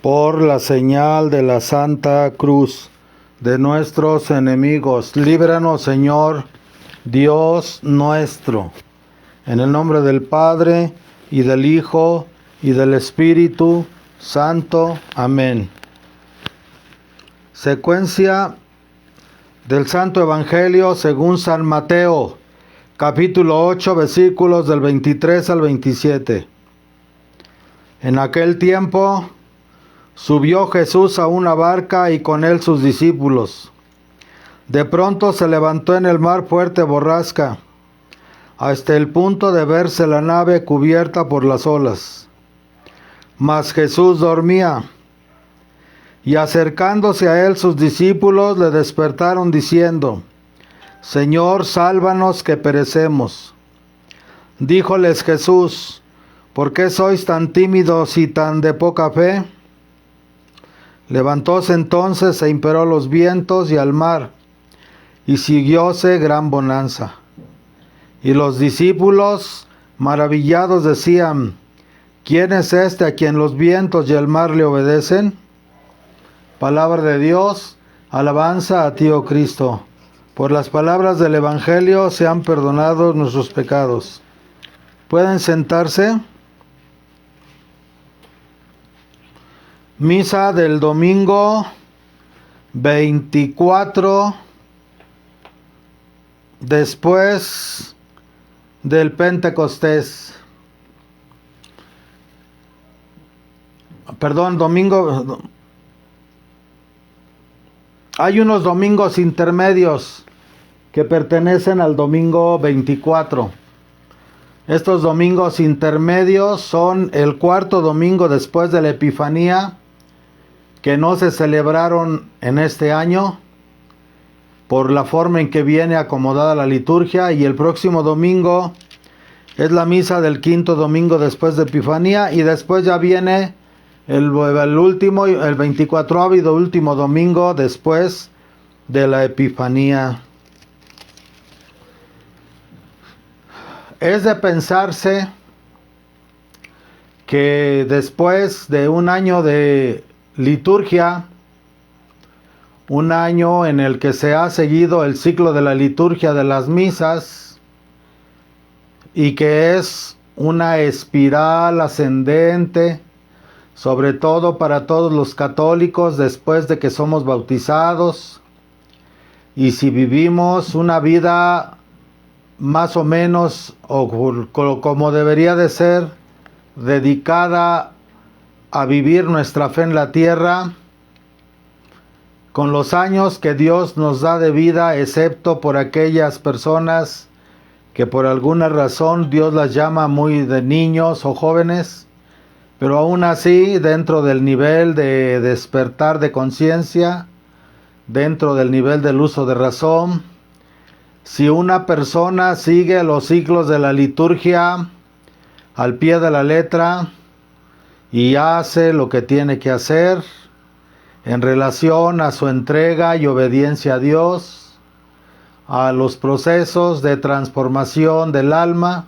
por la señal de la Santa Cruz de nuestros enemigos. Líbranos, Señor, Dios nuestro. En el nombre del Padre, y del Hijo, y del Espíritu Santo. Amén. Secuencia del Santo Evangelio según San Mateo, capítulo 8, versículos del 23 al 27. En aquel tiempo subió Jesús a una barca y con él sus discípulos. De pronto se levantó en el mar fuerte borrasca, hasta el punto de verse la nave cubierta por las olas. Mas Jesús dormía, y acercándose a él sus discípulos le despertaron diciendo: Señor, sálvanos que perecemos. Díjoles Jesús: ¿por qué sois tan tímidos y tan de poca fe? Levantóse entonces e imperó los vientos y al mar, y siguióse gran bonanza. Y los discípulos, maravillados, decían: ¿quién es este a quien los vientos y el mar le obedecen? Palabra de Dios, alabanza a ti, oh Cristo. Por las palabras del Evangelio sean perdonados nuestros pecados. ¿Pueden sentarse? Misa del domingo 24 después del Pentecostés. Hay unos domingos intermedios que pertenecen al domingo 24. Estos domingos intermedios son el cuarto domingo después de la Epifanía, que no se celebraron en este año por la forma en que viene acomodada la liturgia, y el próximo domingo es la misa del quinto domingo después de Epifanía, y después ya viene el 24º y último domingo después de la Epifanía. Es de pensarse que después de un año de liturgia, un año en el que se ha seguido el ciclo de la liturgia de las misas, y que es una espiral ascendente, sobre todo para todos los católicos después de que somos bautizados, y si vivimos una vida más o menos o como debería de ser, dedicada a vivir nuestra fe en la tierra, con los años que Dios nos da de vida, excepto por aquellas personas que por alguna razón Dios las llama muy de niños o jóvenes, pero aún así, dentro del nivel de despertar de conciencia, dentro del nivel del uso de razón, si una persona sigue los ciclos de la liturgia al pie de la letra y hace lo que tiene que hacer en relación a su entrega y obediencia a Dios, a los procesos de transformación del alma,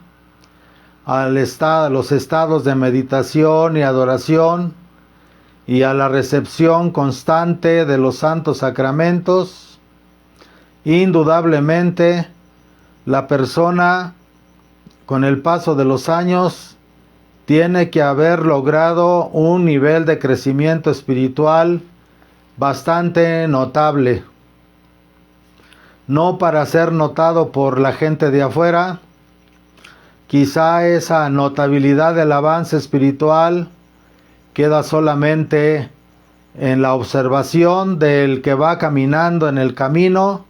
a los estados de meditación y adoración, y a la recepción constante de los santos sacramentos, indudablemente la persona, con el paso de los años, tiene que haber logrado un nivel de crecimiento espiritual bastante notable. No para ser notado por la gente de afuera. Quizá esa notabilidad del avance espiritual queda solamente en la observación del que va caminando en el camino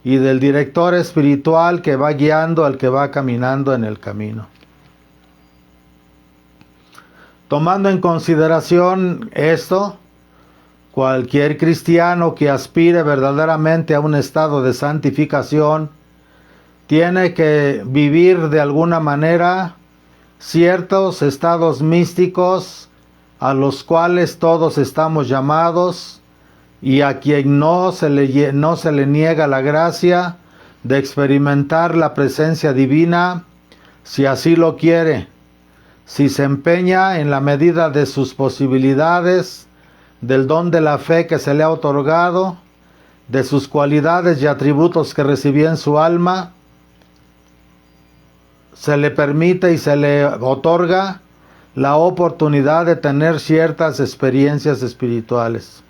y del director espiritual que va guiando al que va caminando en el camino. Tomando en consideración esto, cualquier cristiano que aspire verdaderamente a un estado de santificación tiene que vivir de alguna manera ciertos estados místicos a los cuales todos estamos llamados, y a quien no se le niega la gracia de experimentar la presencia divina, si así lo quiere, si se empeña en la medida de sus posibilidades del don de la fe que se le ha otorgado, de sus cualidades y atributos que recibió en su alma, se le permite y se le otorga la oportunidad de tener ciertas experiencias espirituales.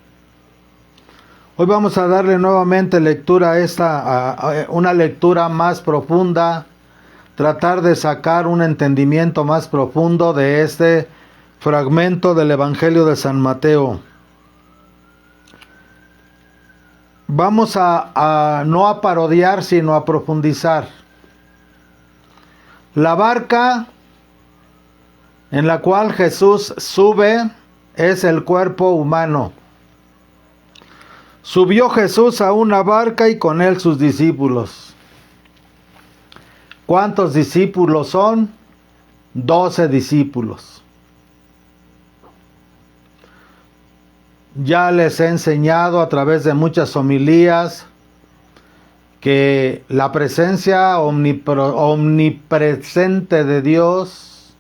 Hoy vamos a darle nuevamente lectura a esta, una lectura más profunda, tratar de sacar un entendimiento más profundo de este fragmento del Evangelio de San Mateo. Vamos a no a parodiar, sino a profundizar. La barca en la cual Jesús sube es el cuerpo humano. Subió Jesús a una barca y con él sus discípulos. ¿Cuántos discípulos son? 12 discípulos. Ya les he enseñado a través de muchas homilías que la presencia omnipresente de Dios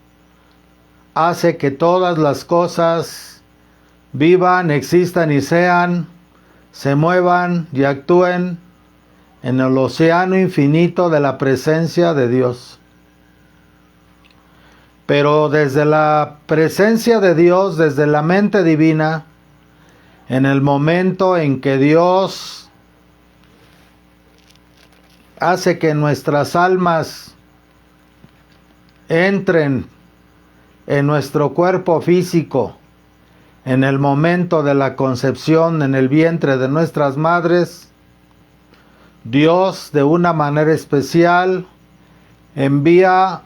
hace que todas las cosas vivan, existan y sean, se muevan y actúen en el océano infinito de la presencia de Dios. Pero desde la presencia de Dios, desde la mente divina, en el momento en que Dios hace que nuestras almas entren en nuestro cuerpo físico, en el momento de la concepción en el vientre de nuestras madres, Dios de una manera especial envía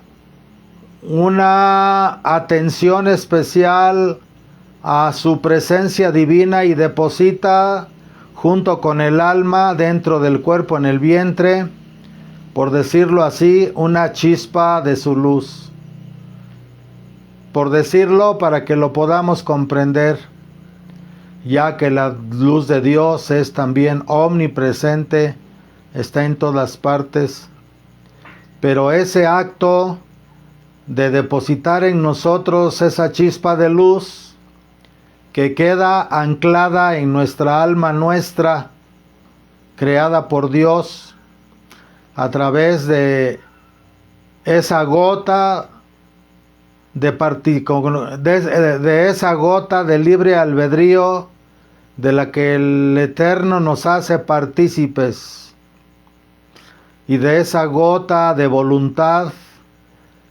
una atención especial a su presencia divina y deposita junto con el alma dentro del cuerpo en el vientre, por decirlo así, una chispa de su luz. Por decirlo para que lo podamos comprender, ya que la luz de Dios es también omnipresente, está en todas partes, pero ese acto de depositar en nosotros esa chispa de luz que queda anclada en nuestra alma nuestra, creada por Dios, a través de esa gota de esa gota de libre albedrío de la que el Eterno nos hace partícipes, y de esa gota de voluntad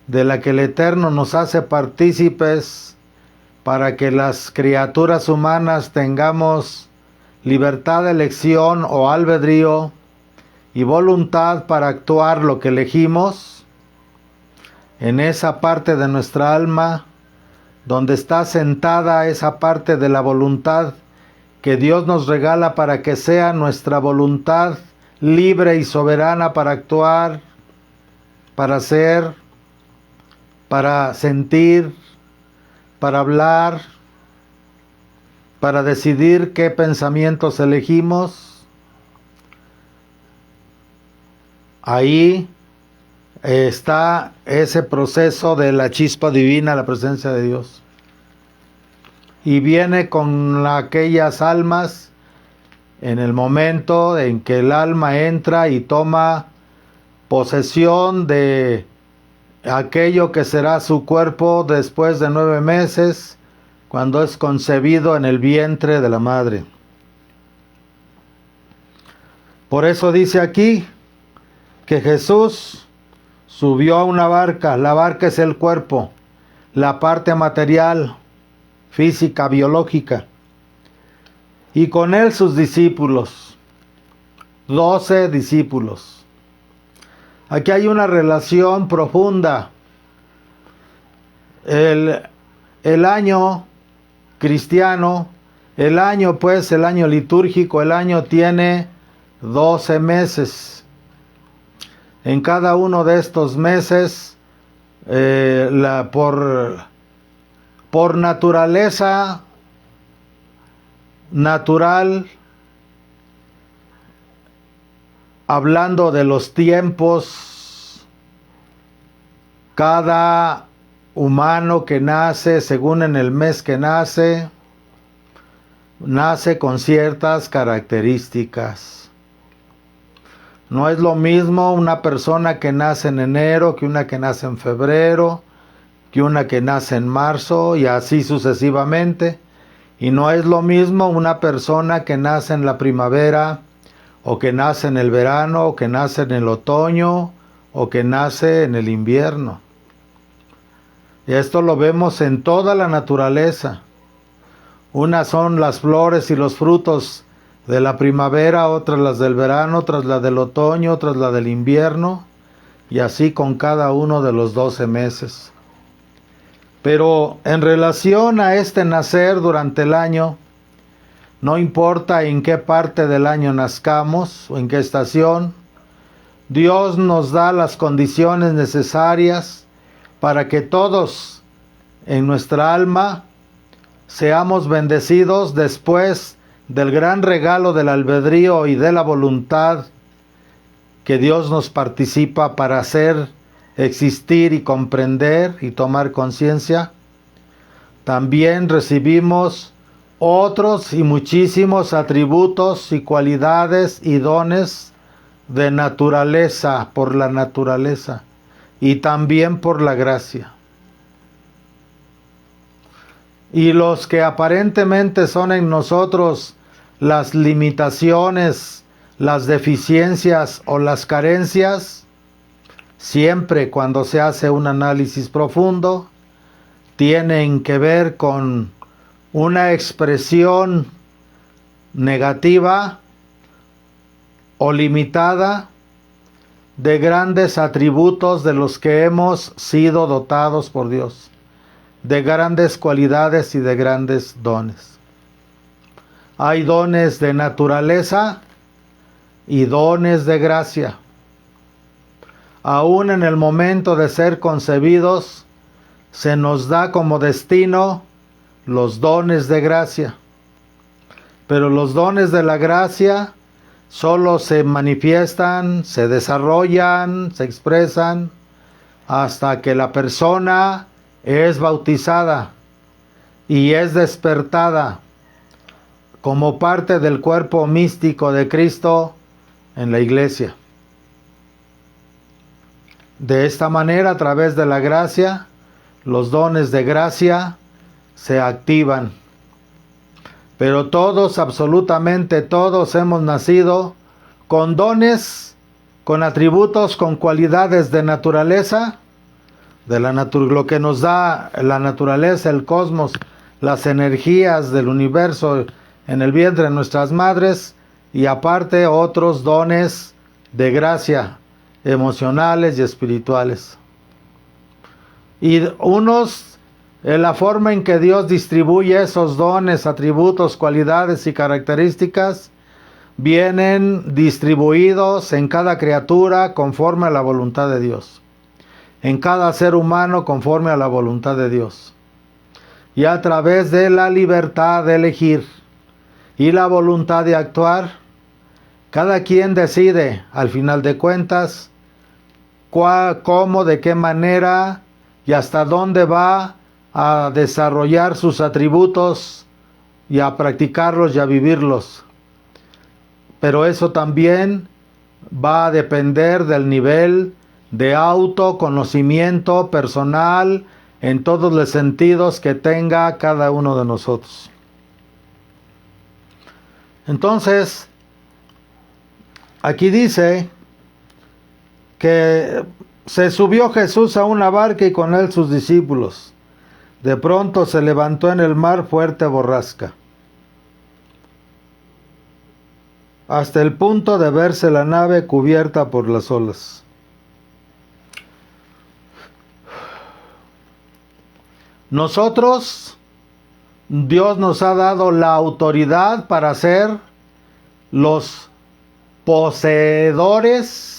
de la que el Eterno nos hace partícipes para que las criaturas humanas tengamos libertad de elección o albedrío y voluntad para actuar lo que elegimos. En esa parte de nuestra alma, donde está sentada esa parte de la voluntad que Dios nos regala para que sea nuestra voluntad libre y soberana para actuar, para ser, para sentir, para hablar, para decidir qué pensamientos elegimos. Ahí está ese proceso de la chispa divina, la presencia de Dios. Y viene con aquellas almas en el momento en que el alma entra y toma posesión de aquello que será su cuerpo después de 9 meses, cuando es concebido en el vientre de la madre. Por eso dice aquí que Jesús subió a una barca. La barca es el cuerpo, la parte material, física, biológica. Y con él sus discípulos, 12 discípulos. Aquí hay una relación profunda. El año cristiano, el año litúrgico, el año tiene 12 meses. En cada uno de estos meses, por naturaleza natural, hablando de los tiempos, cada humano que nace, según en el mes que nace, nace con ciertas características. No es lo mismo una persona que nace en enero que una que nace en febrero, que una que nace en marzo y así sucesivamente. Y no es lo mismo una persona que nace en la primavera, o que nace en el verano, o que nace en el otoño, o que nace en el invierno. Y esto lo vemos en toda la naturaleza. Unas son las flores y los frutos de la primavera, otras las del verano, otras las del otoño, otras las del invierno, y así con cada uno de los 12 meses. Pero en relación a este nacer durante el año, no importa en qué parte del año nazcamos o en qué estación, Dios nos da las condiciones necesarias para que todos en nuestra alma seamos bendecidos después del gran regalo del albedrío y de la voluntad que Dios nos participa para hacer existir y comprender y tomar conciencia. También recibimos otros y muchísimos atributos y cualidades y dones de naturaleza, por la naturaleza y también por la gracia. Y los que aparentemente son en nosotros las limitaciones, las deficiencias o las carencias, siempre cuando se hace un análisis profundo, tienen que ver con una expresión negativa o limitada de grandes atributos de los que hemos sido dotados por Dios, de grandes cualidades y de grandes dones. Hay dones de naturaleza y dones de gracia. Aún en el momento de ser concebidos, se nos da como destino los dones de gracia. Pero los dones de la gracia solo se manifiestan, se desarrollan, se expresan hasta que la persona es bautizada y es despertada como parte del cuerpo místico de Cristo en la iglesia. De esta manera, a través de la gracia, los dones de gracia se activan. Pero todos, absolutamente todos, hemos nacido con dones, con atributos, con cualidades de naturaleza, lo que nos da la naturaleza, el cosmos, las energías del universo en el vientre de nuestras madres, y aparte otros dones de gracia, emocionales y espirituales. Y unos, en la forma en que Dios distribuye esos dones, atributos, cualidades y características, vienen distribuidos en cada criatura conforme a la voluntad de Dios, en cada ser humano conforme a la voluntad de Dios, y a través de la libertad de elegir y la voluntad de actuar, cada quien decide, al final de cuentas, cómo, de qué manera y hasta dónde va a desarrollar sus atributos y a practicarlos y a vivirlos. Pero eso también va a depender del nivel de autoconocimiento personal en todos los sentidos que tenga cada uno de nosotros. Entonces, aquí dice que se subió Jesús a una barca y con él sus discípulos. De pronto se levantó en el mar fuerte borrasca, hasta el punto de verse la nave cubierta por las olas. Nosotros, Dios nos ha dado la autoridad para ser los poseedores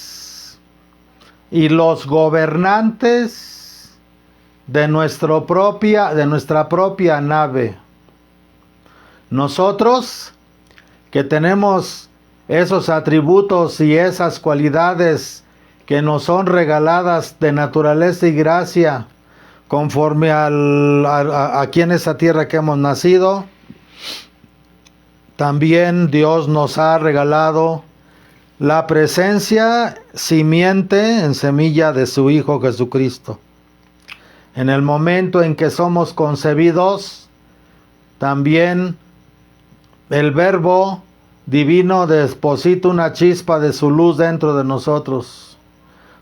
y los gobernantes de nuestra propia nave. Nosotros, que tenemos esos atributos y esas cualidades que nos son regaladas de naturaleza y gracia, conforme aquí en esa tierra que hemos nacido, también Dios nos ha regalado la presencia simiente en semilla de su Hijo Jesucristo. En el momento en que somos concebidos, también el Verbo Divino deposita una chispa de su luz dentro de nosotros,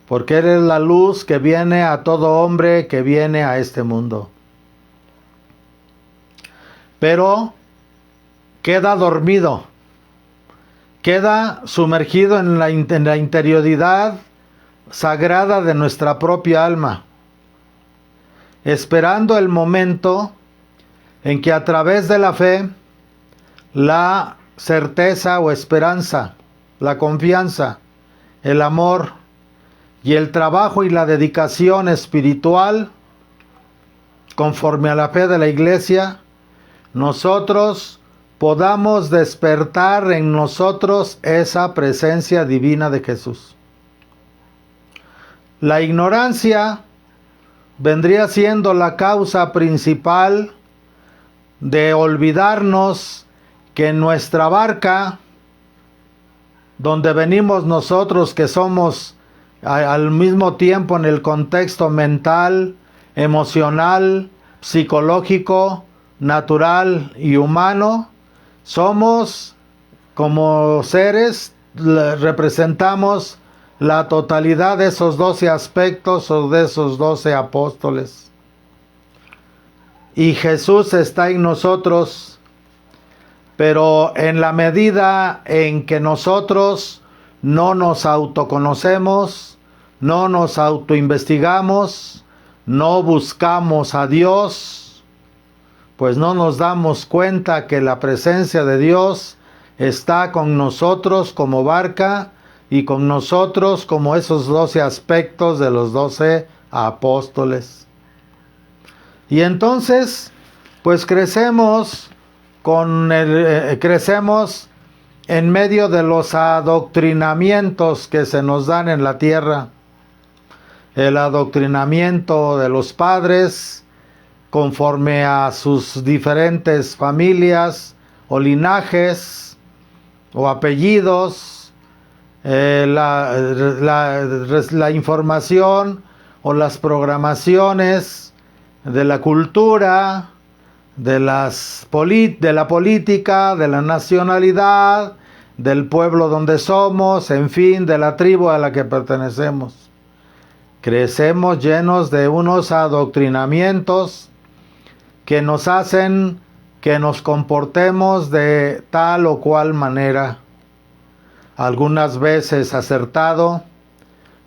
porque Él es la luz que viene a todo hombre que viene a este mundo. Pero queda dormido, queda sumergido en la interioridad sagrada de nuestra propia alma, esperando el momento en que a través de la fe, la certeza o esperanza, la confianza, el amor y el trabajo y la dedicación espiritual, conforme a la fe de la Iglesia, nosotros podamos despertar en nosotros esa presencia divina de Jesús. La ignorancia vendría siendo la causa principal de olvidarnos que en nuestra barca, donde venimos nosotros que somos al mismo tiempo en el contexto mental, emocional, psicológico, natural y humano, somos como seres, representamos la totalidad de esos 12 aspectos o de esos 12 apóstoles. Y Jesús está en nosotros, pero en la medida en que nosotros no nos autoconocemos, no nos autoinvestigamos, no buscamos a Dios, pues no nos damos cuenta que la presencia de Dios está con nosotros como barca y con nosotros como esos 12 aspectos de los 12 apóstoles. Y entonces, pues crecemos en medio de los adoctrinamientos que se nos dan en la tierra. El adoctrinamiento de los padres conforme a sus diferentes familias o linajes o apellidos, la información o las programaciones de la cultura, de la política, de la nacionalidad, del pueblo donde somos, en fin, de la tribu a la que pertenecemos. Crecemos llenos de unos adoctrinamientos que nos hacen que nos comportemos de tal o cual manera, algunas veces acertado,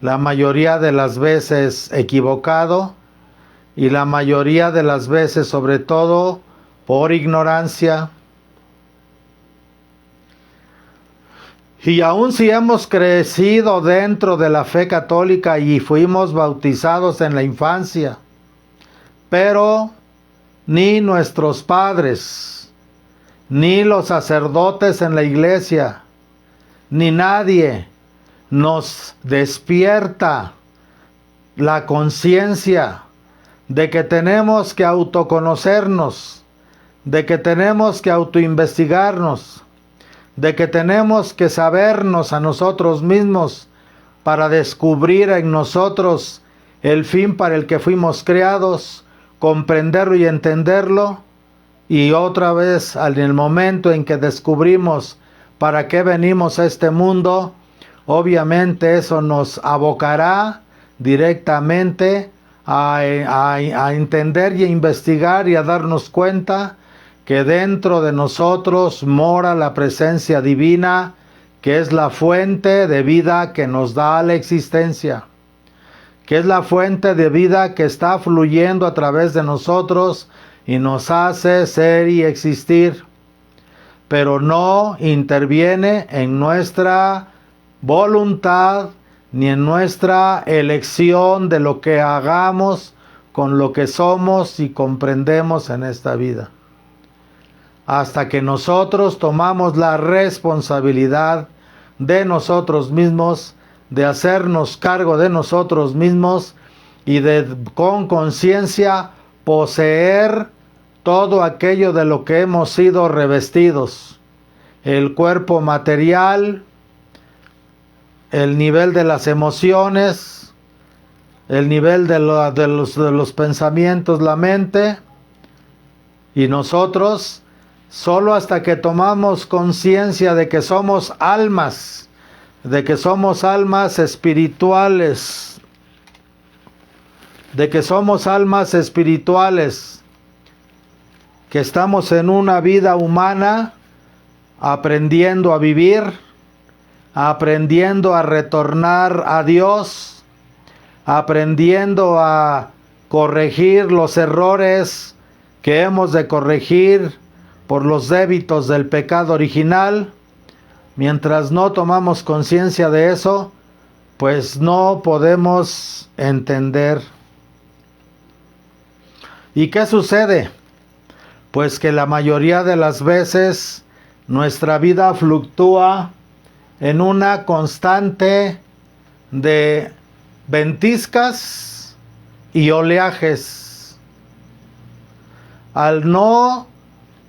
la mayoría de las veces equivocado, y la mayoría de las veces, sobre todo, por ignorancia. Y aun si hemos crecido dentro de la fe católica y fuimos bautizados en la infancia, pero ni nuestros padres, ni los sacerdotes en la iglesia, ni nadie nos despierta la conciencia de que tenemos que autoconocernos, de que tenemos que autoinvestigarnos, de que tenemos que sabernos a nosotros mismos para descubrir en nosotros el fin para el que fuimos creados, comprenderlo y entenderlo, y otra vez en el momento en que descubrimos para qué venimos a este mundo, obviamente eso nos abocará directamente a entender y a investigar y a darnos cuenta que dentro de nosotros mora la presencia divina, que es la fuente de vida que nos da la existencia, que es la fuente de vida que está fluyendo a través de nosotros y nos hace ser y existir, pero no interviene en nuestra voluntad ni en nuestra elección de lo que hagamos con lo que somos y comprendemos en esta vida. Hasta que nosotros tomamos la responsabilidad de nosotros mismos, de hacernos cargo de nosotros mismos y de con conciencia poseer todo aquello de lo que hemos sido revestidos. el cuerpo material, el nivel de las emociones, el nivel de los pensamientos, la mente, y nosotros, solo hasta que tomamos conciencia de que somos almas espirituales, que estamos en una vida humana, aprendiendo a vivir, aprendiendo a retornar a Dios, aprendiendo a corregir los errores que hemos de corregir por los débitos del pecado original. Mientras no tomamos conciencia de eso, pues no podemos entender. ¿Y qué sucede? Pues que la mayoría de las veces nuestra vida fluctúa en una constante de ventiscas y oleajes. Al no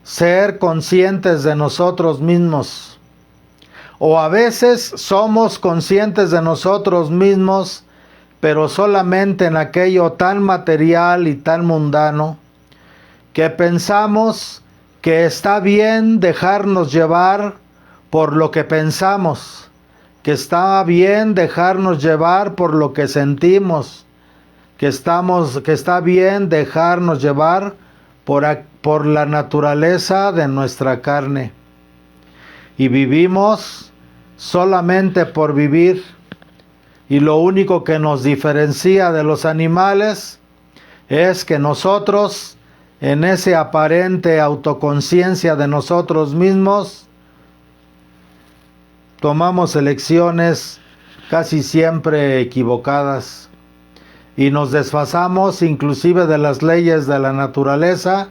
ser conscientes de nosotros mismos, o a veces somos conscientes de nosotros mismos, pero solamente en aquello tan material y tan mundano, que pensamos que está bien dejarnos llevar por lo que pensamos, que está bien dejarnos llevar por lo que sentimos, que está bien dejarnos llevar por la naturaleza de nuestra carne. Y vivimos solamente por vivir, y lo único que nos diferencia de los animales es que nosotros, en esa aparente autoconciencia de nosotros mismos, tomamos elecciones casi siempre equivocadas y nos desfasamos inclusive de las leyes de la naturaleza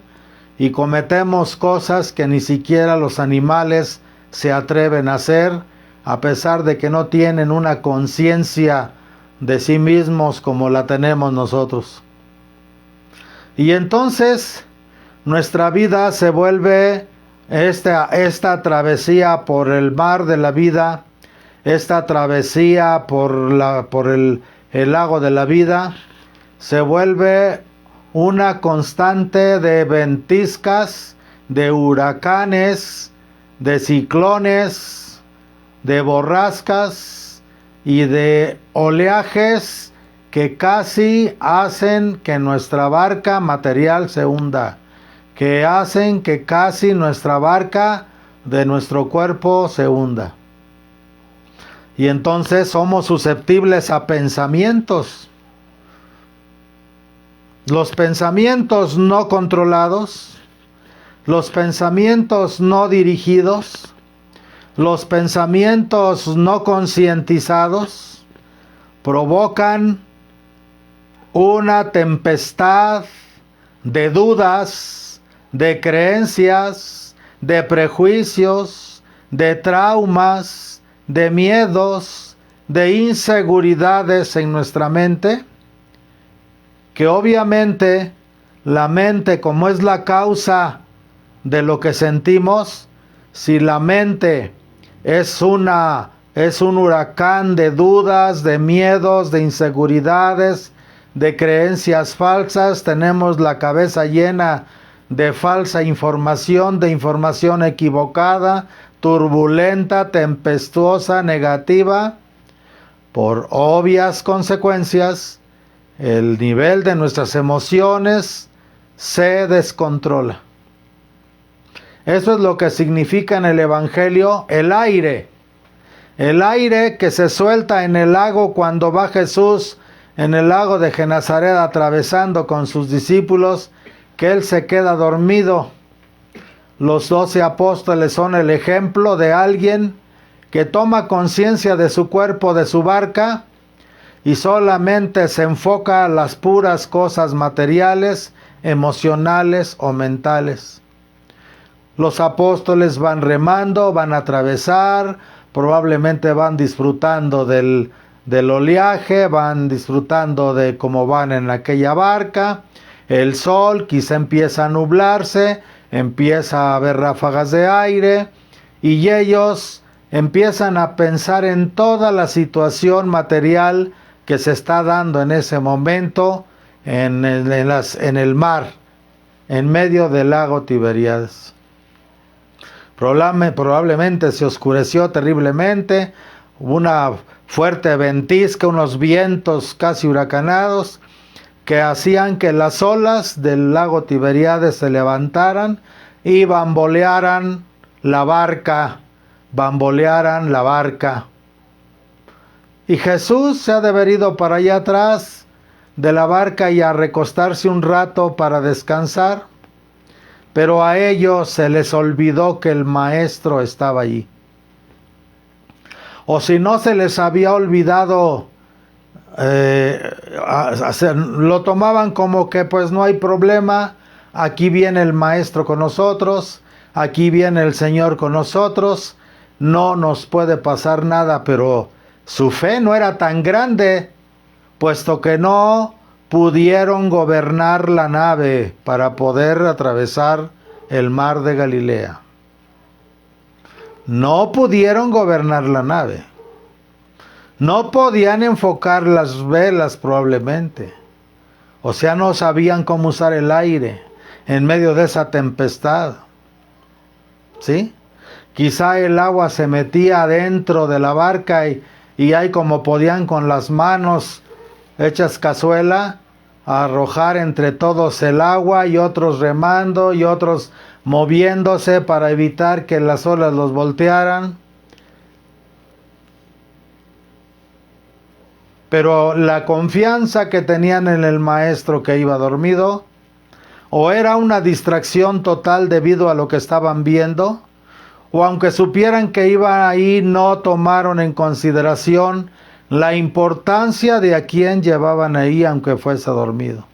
y cometemos cosas que ni siquiera los animales se atreven a hacer, a pesar de que no tienen una conciencia de sí mismos como la tenemos nosotros. Y entonces nuestra vida se vuelve esta travesía por el mar de la vida, esta travesía por el lago de la vida, se vuelve una constante de ventiscas, de huracanes, de ciclones, de borrascas y de oleajes que casi hacen que nuestra barca material se hunda, que hacen que casi nuestra barca de nuestro cuerpo se hunda. Y entonces somos susceptibles a pensamientos. Los pensamientos no controlados, los pensamientos no dirigidos, los pensamientos no concientizados provocan una tempestad de dudas, de creencias, de prejuicios, de traumas, de miedos, de inseguridades en nuestra mente, que obviamente la mente, como es la causa de lo que sentimos, si la mente es un huracán de dudas, de miedos, de inseguridades, de creencias falsas, tenemos la cabeza llena de falsa información, de información equivocada, turbulenta, tempestuosa, negativa. Por obvias consecuencias, el nivel de nuestras emociones se descontrola. Eso es lo que significa en el Evangelio el aire. El aire que se suelta en el lago cuando va Jesús en el lago de Genezaret atravesando con sus discípulos, que Él se queda dormido. Los 12 apóstoles son el ejemplo de alguien que toma conciencia de su cuerpo, de su barca, y solamente se enfoca a las puras cosas materiales, emocionales o mentales. Los apóstoles van remando, van a atravesar, probablemente van disfrutando del oleaje, van disfrutando de cómo van en aquella barca. El sol quizá empieza a nublarse, empieza a haber ráfagas de aire, y ellos empiezan a pensar en toda la situación material que se está dando en ese momento en el mar, en medio del lago Tiberíades. Probablemente se oscureció terriblemente, hubo una fuerte ventisca, unos vientos casi huracanados que hacían que las olas del lago Tiberíades se levantaran y bambolearan la barca. Y Jesús se ha de haber ido para allá atrás de la barca y a recostarse un rato para descansar, pero a ellos se les olvidó que el Maestro estaba allí. O si no se les había olvidado, lo tomaban como que pues no hay problema, aquí viene el Maestro con nosotros, aquí viene el Señor con nosotros, no nos puede pasar nada, pero su fe no era tan grande, puesto que no pudieron gobernar la nave para poder atravesar el mar de Galilea. No pudieron gobernar la nave. No podían enfocar las velas probablemente. O sea, no sabían cómo usar el aire en medio de esa tempestad. ¿Sí? Quizá el agua se metía dentro de la barca y ahí como podían con las manos hechas cazuela, arrojar entre todos el agua y otros remando y otros moviéndose para evitar que las olas los voltearan. Pero la confianza que tenían en el Maestro que iba dormido, o era una distracción total debido a lo que estaban viendo, o aunque supieran que iba ahí, no tomaron en consideración la importancia de a quién llevaban ahí, aunque fuese dormido.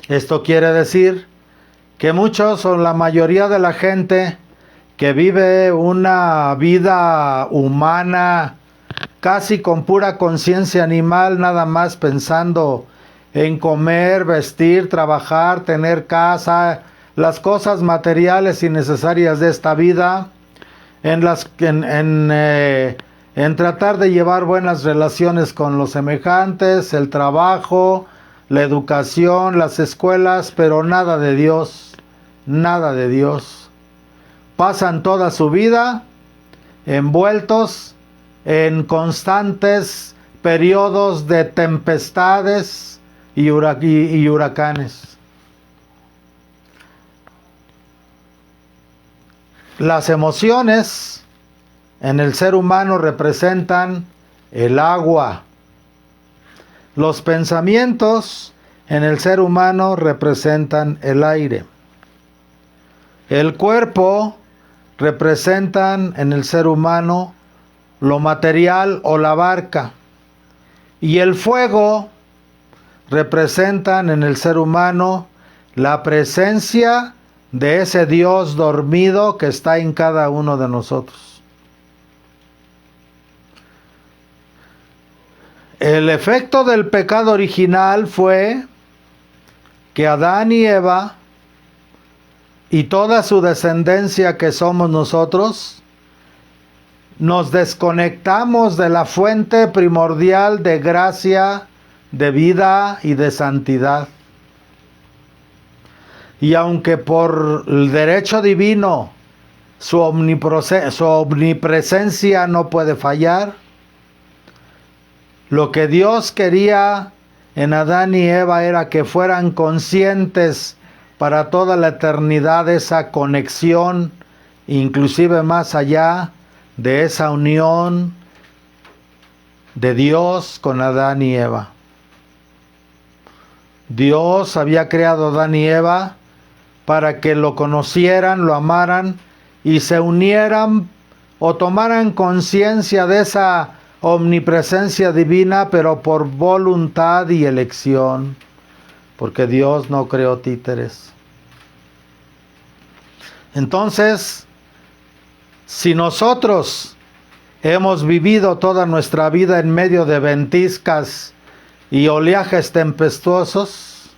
Esto quiere decir que muchos o la mayoría de la gente que vive una vida humana casi con pura conciencia animal, nada más pensando en comer, vestir, trabajar, tener casa, las cosas materiales y necesarias de esta vida, en tratar de llevar buenas relaciones con los semejantes, el trabajo, la educación, las escuelas, pero nada de Dios, nada de Dios. Pasan toda su vida envueltos en constantes periodos de tempestades y huracanes. Las emociones en el ser humano representan el agua. Los pensamientos en el ser humano representan el aire. El cuerpo representan en el ser humano lo material o la barca. Y el fuego representan en el ser humano la presencia de ese Dios dormido que está en cada uno de nosotros. El efecto del pecado original fue que Adán y Eva y toda su descendencia que somos nosotros, nos desconectamos de la fuente primordial de gracia, de vida y de santidad. Y aunque por el derecho divino su omnipresencia no puede fallar, lo que Dios quería en Adán y Eva era que fueran conscientes para toda la eternidad de esa conexión, inclusive más allá de esa unión de Dios con Adán y Eva. Dios había creado a Adán y Eva para que lo conocieran, lo amaran y se unieran o tomaran conciencia de esa omnipresencia divina, pero por voluntad y elección, porque Dios no creó títeres. Entonces, si nosotros hemos vivido toda nuestra vida en medio de ventiscas y oleajes tempestuosos,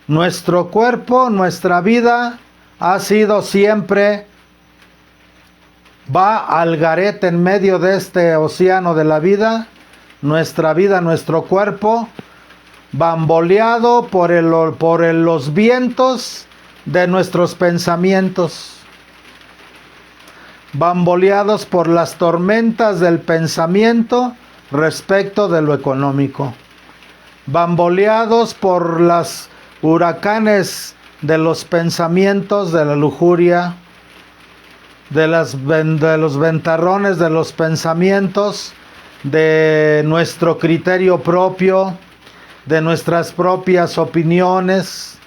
nuestro cuerpo, nuestra vida ha sido siempre, va al garete en medio de este océano de la vida, nuestro cuerpo, bamboleado por los vientos de nuestros pensamientos, bamboleados por las tormentas del pensamiento respecto de lo económico, bamboleados por las huracanes de los pensamientos de la lujuria, de los ventarrones de los pensamientos, de nuestro criterio propio, de nuestras propias opiniones,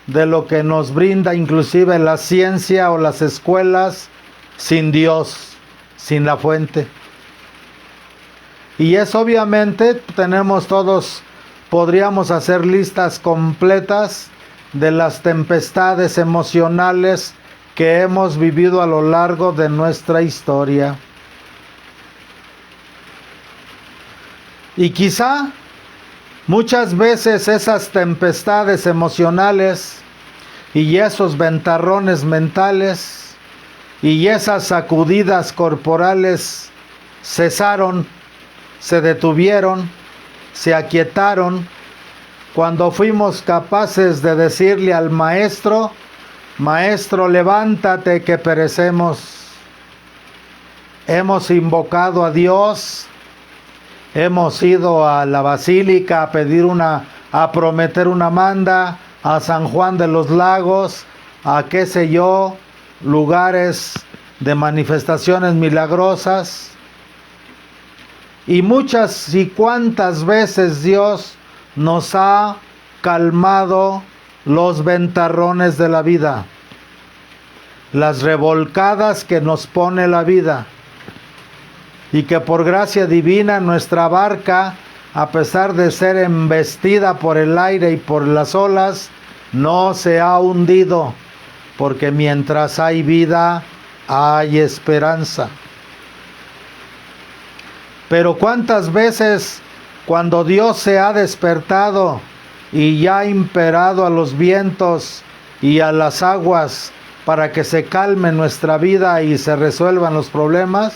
de lo que nos brinda inclusive la ciencia o las escuelas, sin Dios, sin la fuente. Y es obviamente, podríamos hacer listas completas de las tempestades emocionales que hemos vivido a lo largo de nuestra historia. Y quizá muchas veces esas tempestades emocionales y esos ventarrones mentales y esas sacudidas corporales cesaron, se detuvieron, se aquietaron cuando fuimos capaces de decirle al Maestro: Maestro, levántate que perecemos. Hemos invocado a Dios, hemos ido a la basílica a prometer una manda, a San Juan de los Lagos, a qué sé yo, lugares de manifestaciones milagrosas. Y muchas y cuantas veces Dios nos ha calmado los ventarrones de la vida, las revolcadas que nos pone la vida, y que por gracia divina nuestra barca, a pesar de ser embestida por el aire y por las olas, no se ha hundido, porque mientras hay vida, hay esperanza. Pero cuántas veces, cuando Dios se ha despertado y ya ha imperado a los vientos y a las aguas para que se calme nuestra vida y se resuelvan los problemas,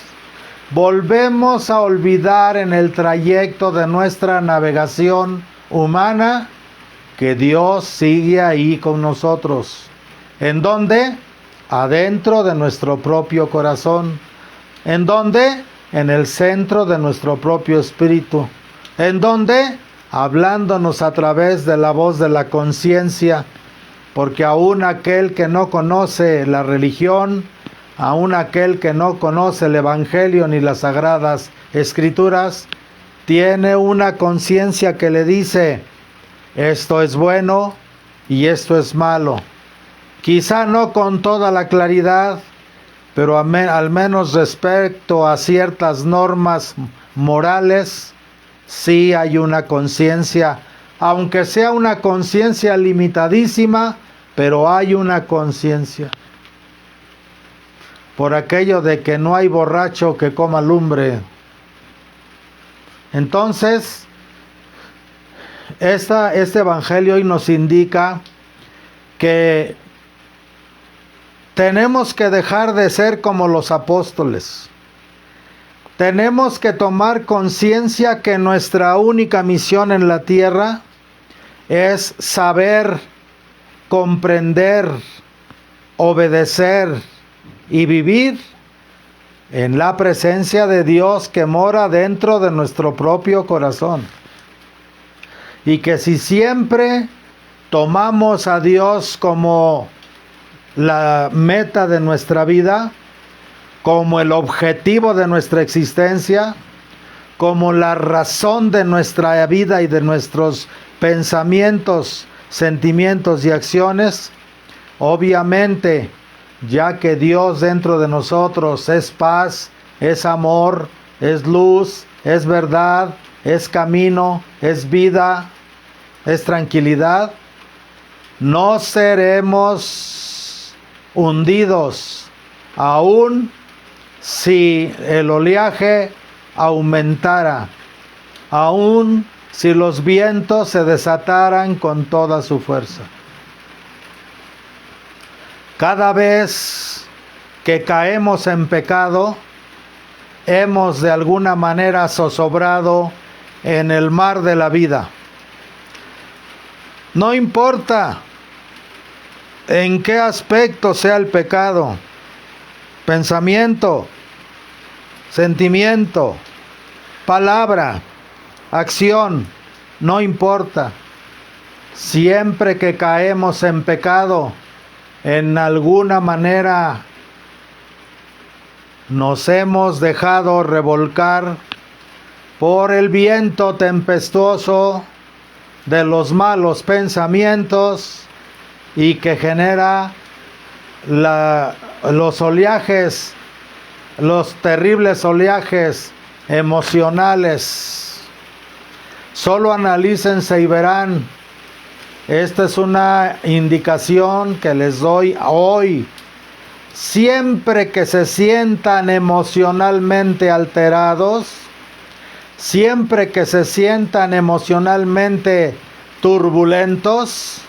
volvemos a olvidar en el trayecto de nuestra navegación humana que Dios sigue ahí con nosotros. ¿En dónde? Adentro de nuestro propio corazón. ¿En dónde? En el centro de nuestro propio espíritu. ¿En dónde? Hablándonos a través de la voz de la conciencia, porque aún aquel que no conoce la religión, aún aquel que no conoce el Evangelio ni las Sagradas Escrituras, tiene una conciencia que le dice: esto es bueno y esto es malo. Quizá no con toda la claridad, pero al menos respecto a ciertas normas morales, sí hay una conciencia, aunque sea una conciencia limitadísima, pero hay una conciencia. Por aquello de que no hay borracho que coma lumbre. Entonces, este evangelio hoy nos indica que tenemos que dejar de ser como los apóstoles. Tenemos que tomar conciencia que nuestra única misión en la tierra es saber, comprender, obedecer y vivir en la presencia de Dios que mora dentro de nuestro propio corazón. Y que si siempre tomamos a Dios como la meta de nuestra vida, como el objetivo de nuestra existencia, como la razón de nuestra vida y de nuestros pensamientos, sentimientos y acciones, obviamente, ya que Dios dentro de nosotros es paz, es amor, es luz, es verdad, es camino, es vida, es tranquilidad, no seremos hundidos, aún si el oleaje aumentara, aún si los vientos se desataran con toda su fuerza. Cada vez que caemos en pecado, hemos de alguna manera zozobrado en el mar de la vida. No importa en qué aspecto sea el pecado, pensamiento, sentimiento, palabra, acción, no importa. Siempre que caemos en pecado, en alguna manera nos hemos dejado revolcar por el viento tempestuoso de los malos pensamientos y que genera los oleajes, los terribles oleajes emocionales. Solo analícense y verán. Esta es una indicación que les doy hoy. Siempre que se sientan emocionalmente alterados, siempre que se sientan emocionalmente turbulentos,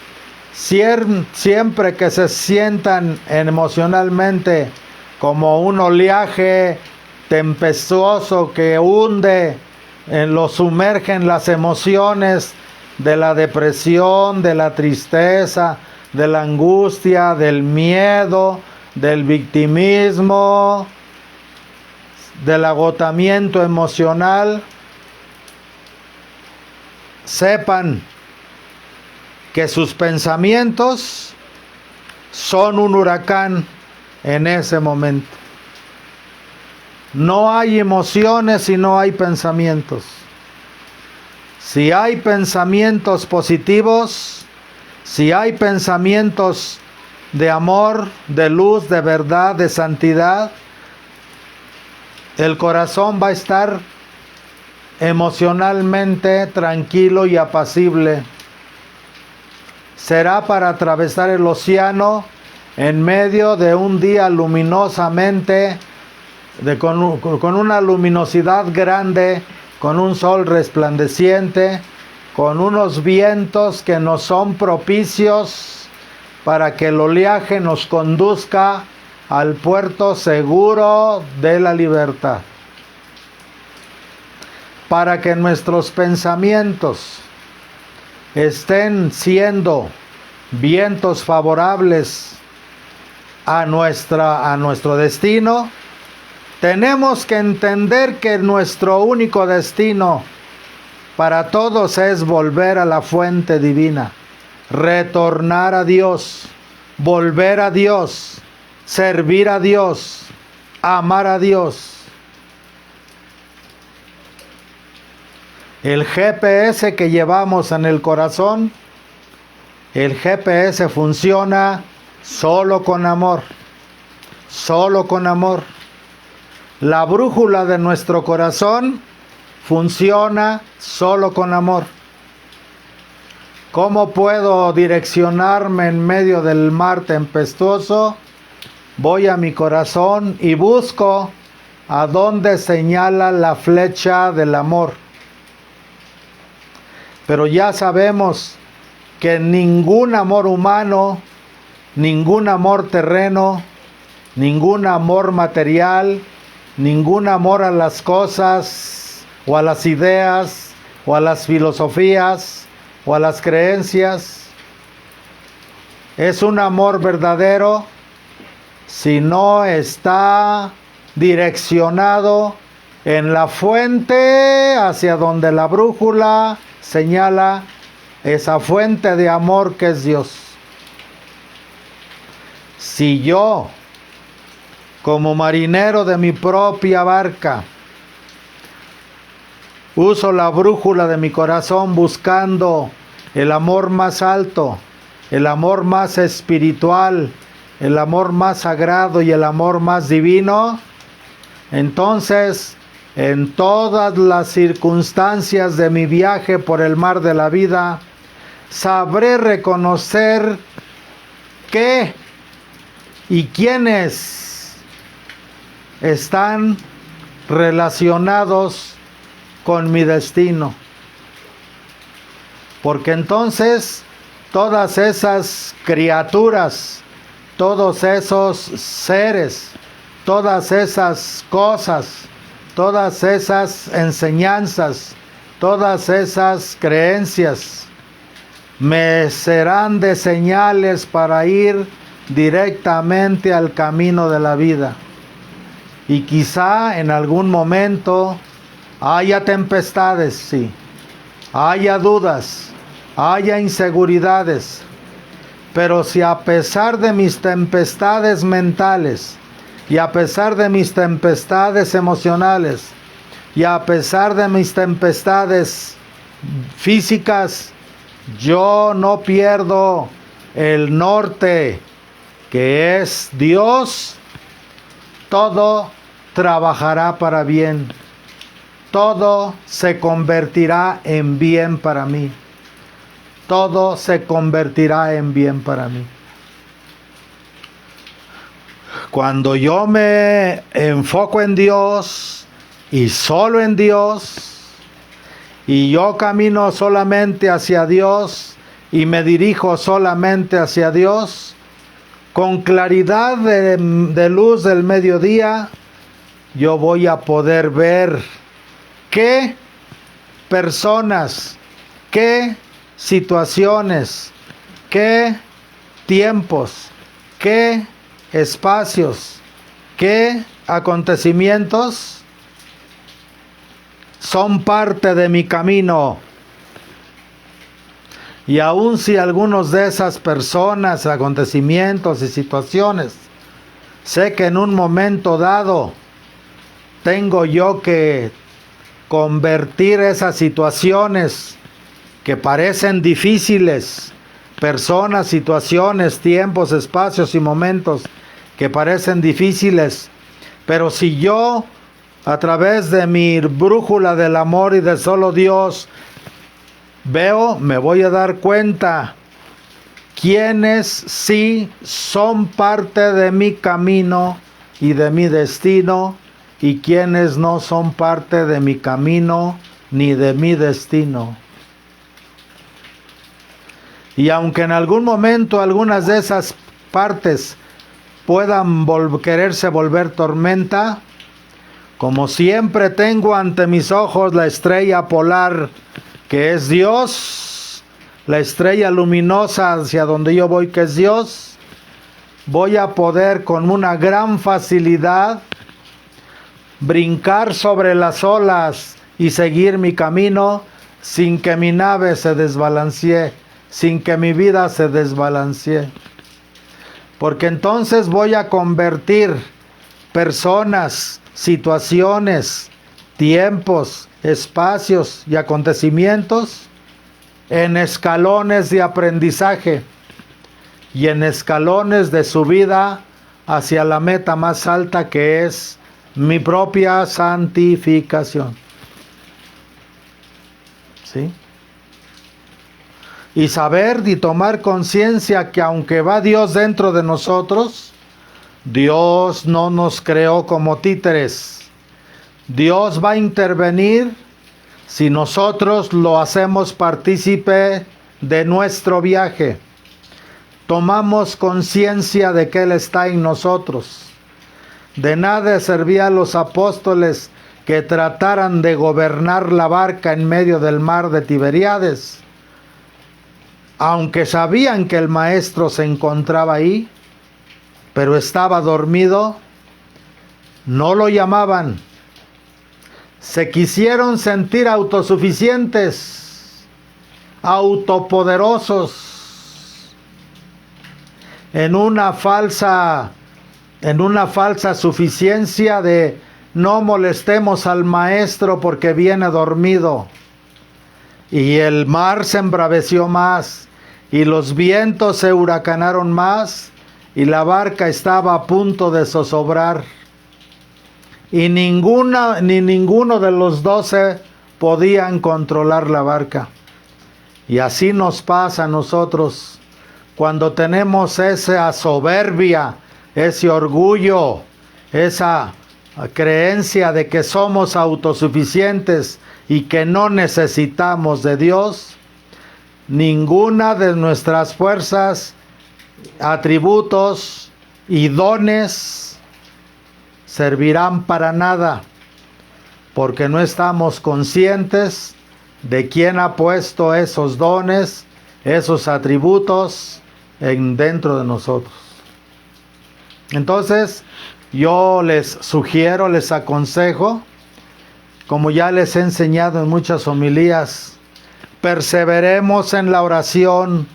siempre que se sientan emocionalmente como un oleaje tempestuoso que hunde, lo sumerge en las emociones de la depresión, de la tristeza, de la angustia, del miedo, del victimismo, del agotamiento emocional. Sepan que sus pensamientos son un huracán en ese momento. No hay emociones si no hay pensamientos. Si hay pensamientos positivos, si hay pensamientos de amor, de luz, de verdad, de santidad, el corazón va a estar emocionalmente tranquilo y apacible. Será para atravesar el océano en medio de un día luminosamente, con una luminosidad grande, con un sol resplandeciente, con unos vientos que nos son propicios para que el oleaje nos conduzca al puerto seguro de la libertad. Para que nuestros pensamientos estén siendo vientos favorables a nuestro destino, tenemos que entender que nuestro único destino para todos es volver a la fuente divina, retornar a Dios, volver a Dios, servir a Dios, amar a Dios. El GPS que llevamos en el corazón, el GPS funciona solo con amor, solo con amor. La brújula de nuestro corazón funciona solo con amor. ¿Cómo puedo direccionarme en medio del mar tempestuoso? Voy a mi corazón y busco a dónde señala la flecha del amor. Pero ya sabemos que ningún amor humano, ningún amor terreno, ningún amor material, ningún amor a las cosas, o a las ideas, o a las filosofías, o a las creencias, es un amor verdadero si no está direccionado en la fuente hacia donde la brújula señala, esa fuente de amor que es Dios. Si yo, como marinero de mi propia barca, uso la brújula de mi corazón buscando el amor más alto, el amor más espiritual, el amor más sagrado y el amor más divino, entonces en todas las circunstancias de mi viaje por el mar de la vida, sabré reconocer qué y quiénes están relacionados con mi destino. Porque entonces todas esas criaturas todos esos seres, todas esas cosas, todas esas enseñanzas, todas esas creencias, me serán de señales para ir directamente al camino de la vida. Y quizá en algún momento haya tempestades, sí, haya dudas, haya inseguridades, pero si a pesar de mis tempestades mentales, y a pesar de mis tempestades emocionales, y a pesar de mis tempestades físicas, yo no pierdo el norte, que es Dios, todo trabajará para bien. Todo se convertirá en bien para mí. Todo se convertirá en bien para mí. Cuando yo me enfoco en Dios y solo en Dios, y yo camino solamente hacia Dios y me dirijo solamente hacia Dios, con claridad de luz del mediodía, yo voy a poder ver qué personas, qué situaciones, qué tiempos, qué espacios, qué acontecimientos son parte de mi camino. Y aun si algunos de esas personas, acontecimientos y situaciones, sé que en un momento dado tengo yo que convertir esas situaciones que parecen difíciles, personas, situaciones, tiempos, espacios y momentos que parecen difíciles, pero si yo a través de mi brújula del amor y de solo Dios veo, me voy a dar cuenta quiénes sí son parte de mi camino y de mi destino y quiénes no son parte de mi camino ni de mi destino. Y aunque en algún momento algunas de esas partes puedan quererse volver tormenta, como siempre tengo ante mis ojos la estrella polar que es Dios, la estrella luminosa hacia donde yo voy que es Dios, voy a poder con una gran facilidad brincar sobre las olas y seguir mi camino sin que mi nave se desbalancee, sin que mi vida se desbalancee. Porque entonces voy a convertir personas, situaciones, tiempos, espacios y acontecimientos en escalones de aprendizaje y en escalones de subida hacia la meta más alta que es mi propia santificación. ¿Sí? Y saber y tomar conciencia que aunque va Dios dentro de nosotros, Dios no nos creó como títeres. Dios va a intervenir si nosotros lo hacemos partícipe de nuestro viaje. Tomamos conciencia de que Él está en nosotros. De nada servía a los apóstoles que trataran de gobernar la barca en medio del mar de Tiberíades. Aunque sabían que el maestro se encontraba ahí, pero estaba dormido, no lo llamaban. Se quisieron sentir autosuficientes, autopoderosos, en una falsa suficiencia de no molestemos al maestro porque viene dormido. Y el mar se embraveció más, y los vientos se huracanaron más, y la barca estaba a punto de zozobrar. Y ni ninguno de los 12 podían controlar la barca. Y así nos pasa a nosotros cuando tenemos esa soberbia, ese orgullo, esa creencia de que somos autosuficientes y que no necesitamos de Dios. Ninguna de nuestras fuerzas atributos y dones servirán para nada, porque no estamos conscientes de quién ha puesto esos dones, esos atributos dentro de nosotros. Entonces, yo les sugiero, les aconsejo, como ya les he enseñado en muchas homilías, perseveremos en la oración,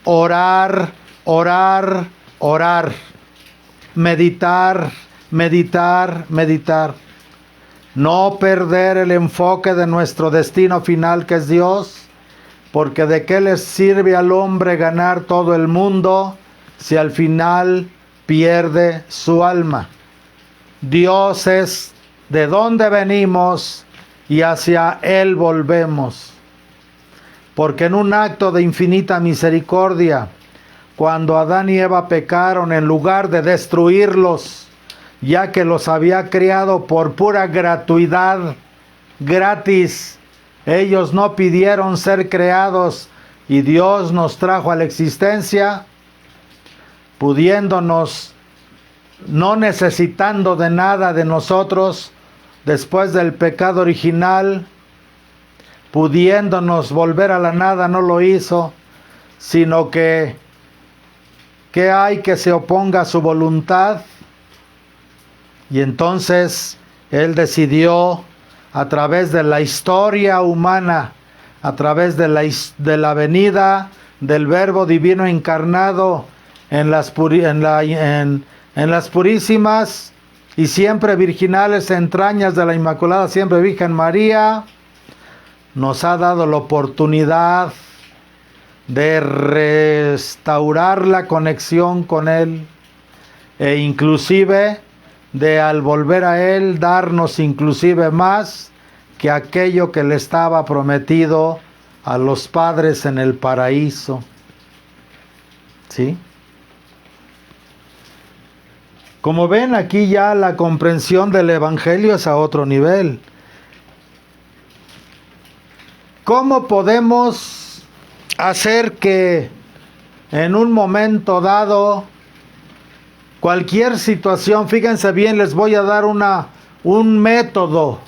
orar, orar, orar, meditar, meditar, meditar. No perder el enfoque de nuestro destino final, que es Dios, porque ¿de qué les sirve al hombre ganar todo el mundo si al final pierde su alma? Dios es de donde venimos y hacia Él volvemos. Porque en un acto de infinita misericordia, cuando Adán y Eva pecaron, en lugar de destruirlos, ya que los había creado por pura gratuidad, gratis, ellos no pidieron ser creados y Dios nos trajo a la existencia, pudiéndonos, no necesitando de nada de nosotros, después del pecado original, pudiéndonos volver a la nada, no lo hizo, sino que hay que se oponga a su voluntad. Y entonces Él decidió, a través de la historia humana, a través de la venida del Verbo Divino encarnado en las purísimas y siempre virginales entrañas de la Inmaculada Siempre Virgen María, nos ha dado la oportunidad de restaurar la conexión con Él, e inclusive de, al volver a Él, darnos inclusive más que aquello que le estaba prometido a los padres en el paraíso. ¿Sí? Como ven, aquí ya la comprensión del Evangelio es a otro nivel. ¿Cómo podemos hacer que en un momento dado, cualquier situación, fíjense bien, les voy a dar un método,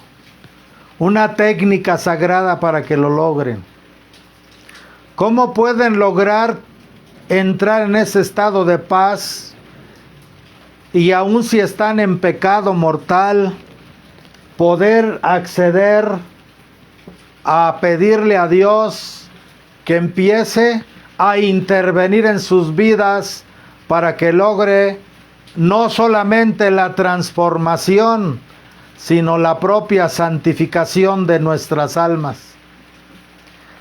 una técnica sagrada para que lo logren? ¿Cómo pueden lograr entrar en ese estado de paz y aun si están en pecado mortal, poder acceder a pedirle a Dios que empiece a intervenir en sus vidas para que logre no solamente la transformación, sino la propia santificación de nuestras almas?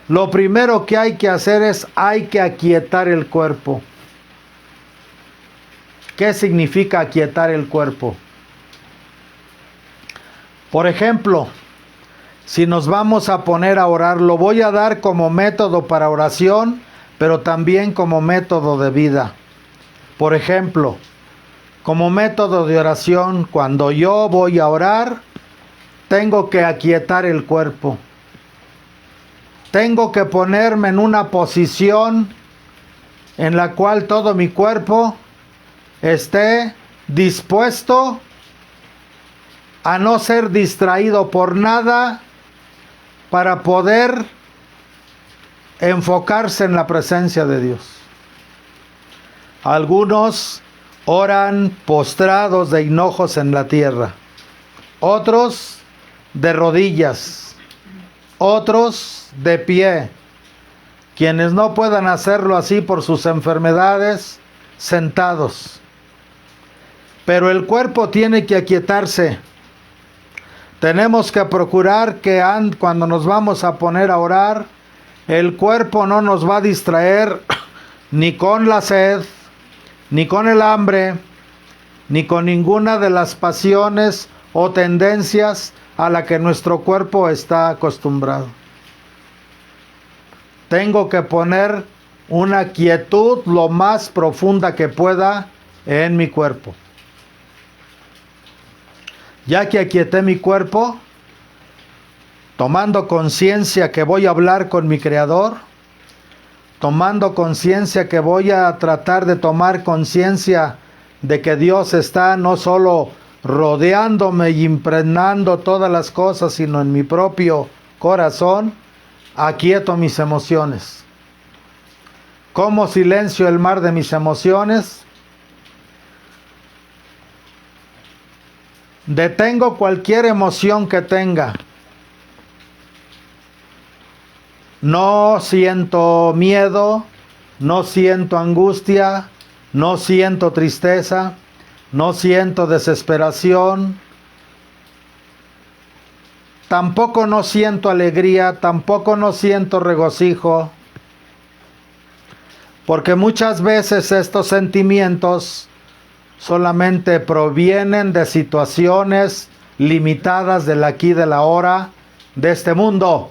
Lo primero que hay que hacer es, hay que aquietar el cuerpo. ¿Qué significa aquietar el cuerpo? Por ejemplo, si nos vamos a poner a orar, lo voy a dar como método para oración, pero también como método de vida. Por ejemplo, como método de oración, cuando yo voy a orar, tengo que aquietar el cuerpo. Tengo que ponerme en una posición en la cual todo mi cuerpo esté dispuesto a no ser distraído por nada, para poder enfocarse en la presencia de Dios. Algunos oran postrados de hinojos en la tierra, otros de rodillas, otros de pie. Quienes no puedan hacerlo así por sus enfermedades, sentados. Pero el cuerpo tiene que aquietarse. Tenemos que procurar que cuando nos vamos a poner a orar, el cuerpo no nos va a distraer ni con la sed, ni con el hambre, ni con ninguna de las pasiones o tendencias a la que nuestro cuerpo está acostumbrado. Tengo que poner una quietud lo más profunda que pueda en mi cuerpo. Ya que aquieté mi cuerpo, tomando conciencia que voy a hablar con mi Creador, tomando conciencia, que voy a tratar de tomar conciencia de que Dios está no solo rodeándome y impregnando todas las cosas, sino en mi propio corazón, aquieto mis emociones. ¿Cómo silencio el mar de mis emociones? Detengo cualquier emoción que tenga. No siento miedo, no siento angustia, no siento tristeza, no siento desesperación, tampoco no siento alegría, tampoco no siento regocijo, porque muchas veces estos sentimientos solamente provienen de situaciones limitadas del aquí y del ahora de este mundo.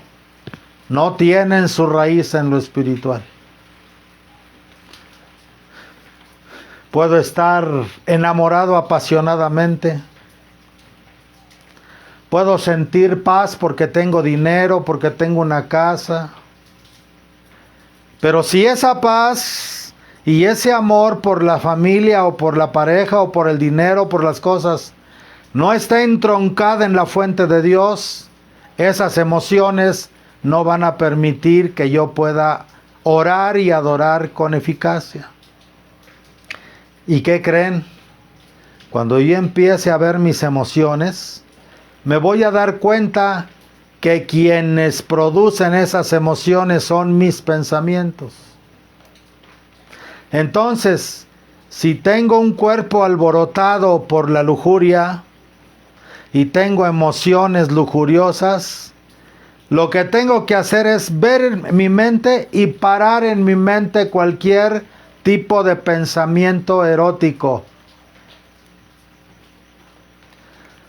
No tienen su raíz en lo espiritual. Puedo estar enamorado apasionadamente. Puedo sentir paz porque tengo dinero, porque tengo una casa. Pero si esa paz y ese amor por la familia o por la pareja o por el dinero, por las cosas, no está entroncada en la fuente de Dios, esas emociones no van a permitir que yo pueda orar y adorar con eficacia. ¿Y qué creen? Cuando yo empiece a ver mis emociones, me voy a dar cuenta que quienes producen esas emociones son mis pensamientos. Entonces, si tengo un cuerpo alborotado por la lujuria y tengo emociones lujuriosas, lo que tengo que hacer es ver en mi mente y parar en mi mente cualquier tipo de pensamiento erótico.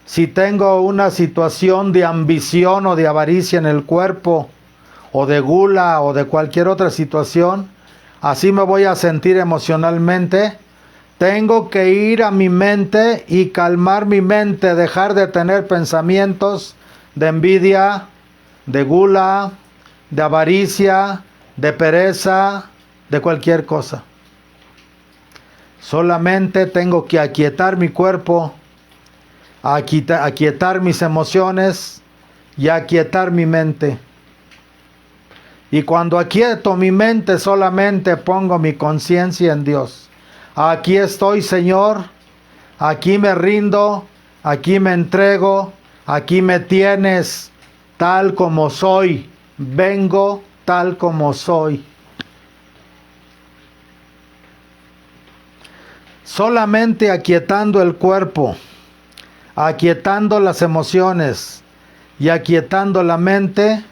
Si tengo una situación de ambición o de avaricia en el cuerpo, o de gula o de cualquier otra situación, así me voy a sentir emocionalmente. Tengo que ir a mi mente y calmar mi mente, dejar de tener pensamientos de envidia, de gula, de avaricia, de pereza, de cualquier cosa. Solamente tengo que aquietar mi cuerpo, aquietar mis emociones y aquietar mi mente. Y cuando aquieto mi mente, solamente pongo mi conciencia en Dios. Aquí estoy, Señor, aquí me rindo, aquí me entrego, aquí me tienes tal como soy, vengo tal como soy. Solamente aquietando el cuerpo, aquietando las emociones y aquietando la mente,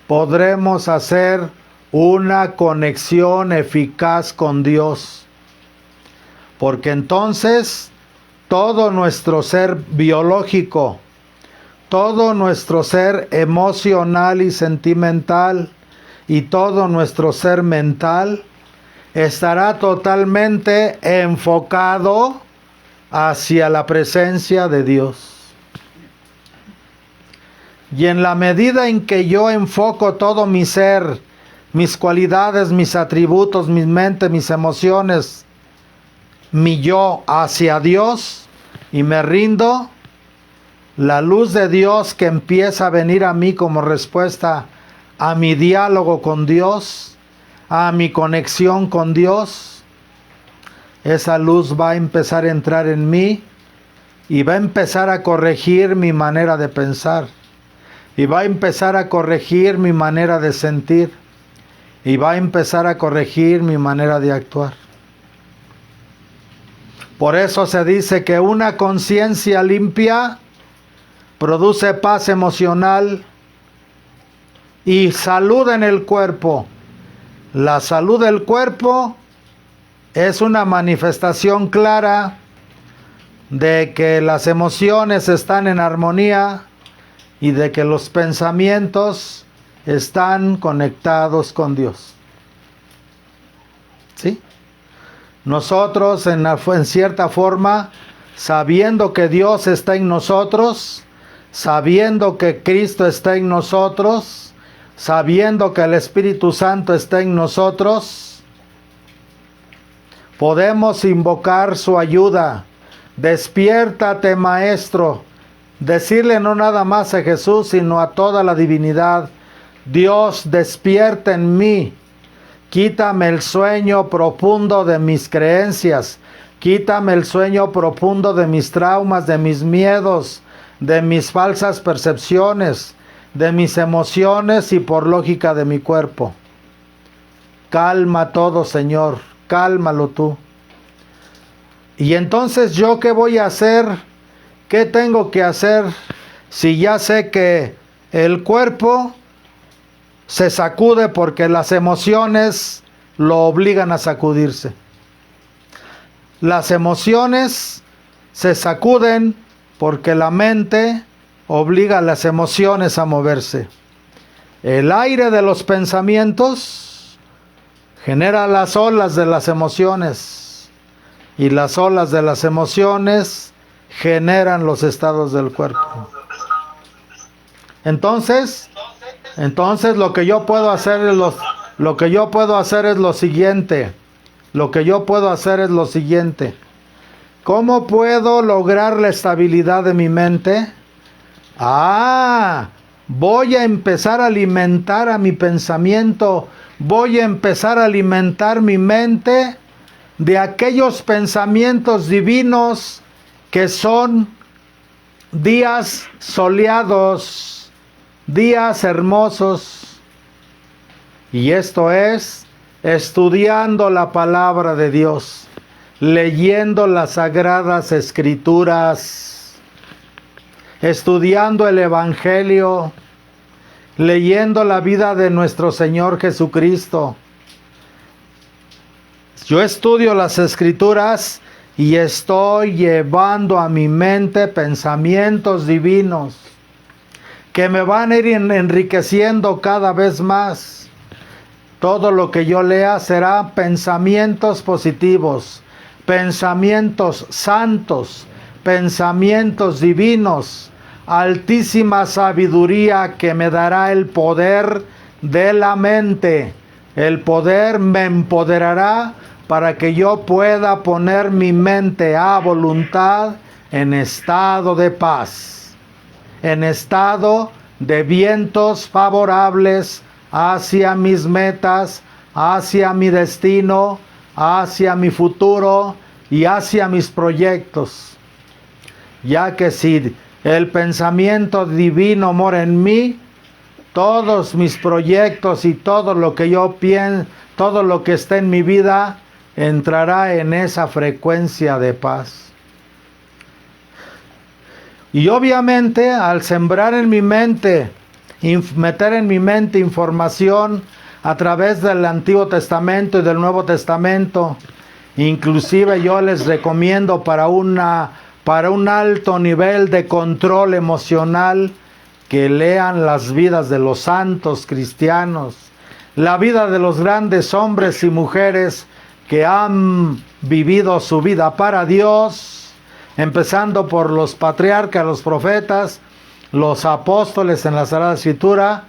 podremos hacer una conexión eficaz con Dios. Porque entonces todo nuestro ser biológico, todo nuestro ser emocional y sentimental y todo nuestro ser mental estará totalmente enfocado hacia la presencia de Dios. Y en la medida en que yo enfoco todo mi ser, mis cualidades, mis atributos, mi mente, mis emociones, mi yo hacia Dios y me rindo, la luz de Dios que empieza a venir a mí como respuesta a mi diálogo con Dios, a mi conexión con Dios, esa luz va a empezar a entrar en mí y va a empezar a corregir mi manera de pensar, y va a empezar a corregir mi manera de sentir, y va a empezar a corregir mi manera de actuar. Por eso se dice que una conciencia limpia produce paz emocional y salud en el cuerpo. La salud del cuerpo es una manifestación clara de que las emociones están en armonía y de que los pensamientos están conectados con Dios. ¿Sí? Nosotros en cierta forma, sabiendo que Dios está en nosotros, sabiendo que Cristo está en nosotros, sabiendo que el Espíritu Santo está en nosotros, podemos invocar su ayuda. Despiértate, Maestro. Decirle no nada más a Jesús, sino a toda la divinidad: Dios, despierta en mí. Quítame el sueño profundo de mis creencias. Quítame el sueño profundo de mis traumas, de mis miedos, de mis falsas percepciones, de mis emociones y por lógica de mi cuerpo. Calma todo, Señor, cálmalo tú. Y entonces, ¿yo qué voy a hacer? ¿Qué tengo que hacer si ya sé que el cuerpo se sacude porque las emociones lo obligan a sacudirse? Las emociones se sacuden porque la mente obliga a las emociones a moverse. El aire de los pensamientos genera las olas de las emociones, y las olas de las emociones generan los estados del cuerpo. Entonces lo que yo puedo hacer es lo siguiente. ¿Cómo puedo lograr la estabilidad de mi mente? Voy a empezar a alimentar a mi pensamiento. Voy a empezar a alimentar mi mente de aquellos pensamientos divinos que son días soleados, días hermosos. Y esto es estudiando la palabra de Dios, leyendo las sagradas escrituras, estudiando el Evangelio, leyendo la vida de nuestro Señor Jesucristo. Yo estudio las escrituras y estoy llevando a mi mente pensamientos divinos que me van a ir enriqueciendo cada vez más. Todo lo que yo lea será pensamientos positivos, pensamientos santos, pensamientos divinos, altísima sabiduría que me dará el poder de la mente. El poder me empoderará para que yo pueda poner mi mente a voluntad en estado de paz, en estado de vientos favorables hacia mis metas, hacia mi destino, hacia mi futuro y hacia mis proyectos. Ya que si el pensamiento divino mora en mí, todos mis proyectos y todo lo que yo pienso, todo lo que esté en mi vida, entrará en esa frecuencia de paz. Y obviamente, al sembrar en mi mente, meter en mi mente información a través del Antiguo Testamento y del Nuevo Testamento, inclusive yo les recomiendo para un alto nivel de control emocional, que lean las vidas de los santos cristianos, la vida de los grandes hombres y mujeres que han vivido su vida para Dios, empezando por los patriarcas, los profetas, los apóstoles en la Sagrada Escritura,